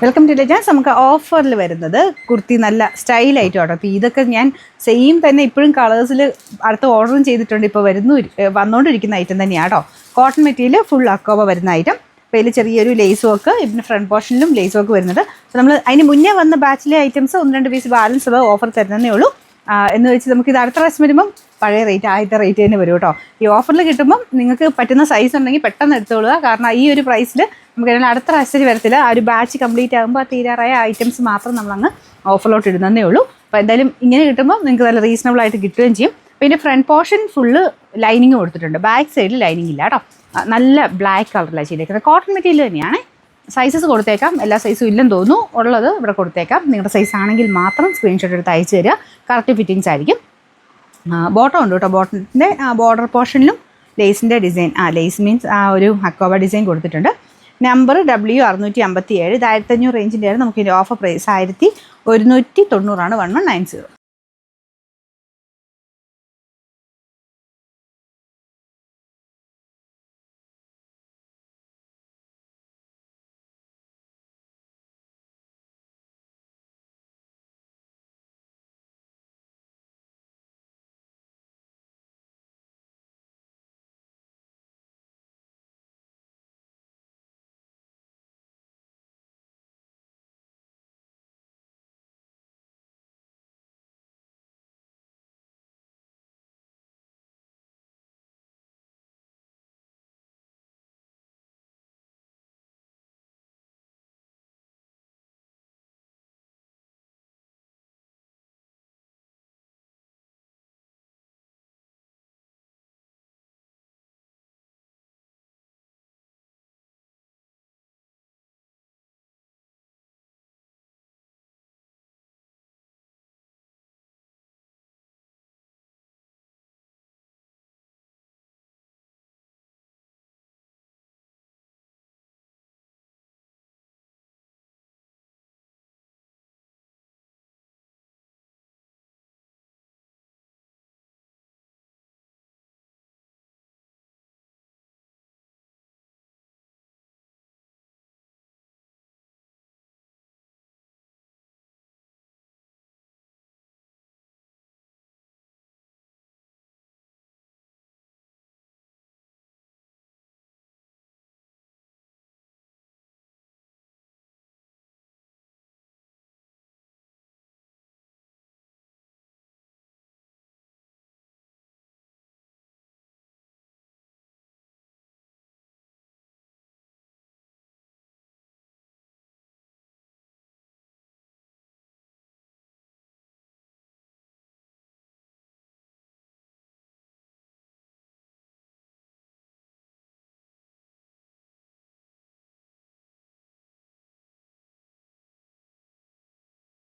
Welcome to legends. നമുക്ക് ഓഫറിൽ വരുന്നത് കുർത്തി നല്ല സ്റ്റൈലായിട്ട് കേട്ടോ. അപ്പോൾ ഇതൊക്കെ ഞാൻ സെയിം തന്നെ ഇപ്പോഴും കളേഴ്സിൽ അടുത്ത ഓർഡറും ചെയ്തിട്ടുണ്ട്. ഇപ്പോൾ വന്നുകൊണ്ടിരിക്കുന്ന ഐറ്റം തന്നെയാണ് കേട്ടോ. കോട്ടൺ മെറ്റീരിയൽ ഫുൾ അക്കോബ വരുന്ന ഐറ്റം. അപ്പോൾ ഇതിൽ ചെറിയൊരു ലേസ് വർക്ക്, ഇതിന് ഫ്രണ്ട് പോർഷനിലും ലേസ് വർക്ക് വരുന്നത്. അപ്പോൾ നമ്മൾ അതിന് മുന്നേ വന്ന ബാച്ചിലെ ഐറ്റംസ് 1-2 പീസ് ബാലൻസ് ഉള്ള ഓഫർ തരുന്നതേ ഉള്ളൂ. എന്ന് വെച്ച് നമുക്കിത് അടുത്ത പ്രാവശ്യം വരുമ്പം പഴയ റേറ്റ്, ആദ്യത്തെ റേറ്റ് തന്നെ വരും കേട്ടോ. ഈ ഓഫറിൽ കിട്ടുമ്പം നിങ്ങൾക്ക് പറ്റുന്ന സൈസ് ഉണ്ടെങ്കിൽ പെട്ടെന്ന് എടുത്തോളുക. കാരണം ഈ ഒരു പ്രൈസിൽ നമുക്ക് അടുത്ത പ്രാവശ്യം വരത്തില്ല. ആ ഒരു ബാച്ച് കംപ്ലീറ്റ് ആകുമ്പോൾ തീരാറായ ഐറ്റംസ് മാത്രം നമ്മളങ്ങ് ഓഫറിലോട്ട് ഇടുന്നതേ ഉള്ളൂ. അപ്പോൾ എന്തായാലും ഇങ്ങനെ കിട്ടുമ്പോൾ നിങ്ങൾക്ക് നല്ല റീസണബിൾ ആയിട്ട് കിട്ടുകയും ചെയ്യും. പിന്നെ ഫ്രണ്ട് പോർഷൻ ഫുള്ള് ലൈനിങ് കൊടുത്തിട്ടുണ്ട്, ബാക്ക് സൈഡിൽ ലൈനിങ് ഇല്ല കേട്ടോ. നല്ല ബ്ലാക്ക് കളറിലാണ് ചെയ്തേക്കുന്നത്. കോട്ടൺ മെറ്റീരിയൽ തന്നെയാണ്. സൈസസ് കൊടുത്തേക്കാം, എല്ലാ സൈസും ഇല്ലെന്ന് തോന്നുന്നു. ഉള്ളത് ഇവിടെ കൊടുത്തേക്കാം. നിങ്ങളുടെ സൈസ് ആണെങ്കിൽ മാത്രം സ്ക്രീൻഷോട്ട് എടുത്ത് അയച്ചു തരിക. കറക്റ്റ് ഫിറ്റിങ്സ് ആയിരിക്കും. ബോട്ടം ഉണ്ട് കേട്ടോ. ബോട്ടത്തിൻ്റെ ബോർഡർ പോർഷനിലും ലേസിൻ്റെ ഡിസൈൻ, ലേസ് മീൻസ് ഒരു അക്കോബ ഡിസൈൻ കൊടുത്തിട്ടുണ്ട്. Number W657. ഇത് 1500 റേഞ്ചിൻ്റെ ആണ്. നമുക്ക് ഇതിൻ്റെ ഓഫർ പ്രൈസ് 1190 1190.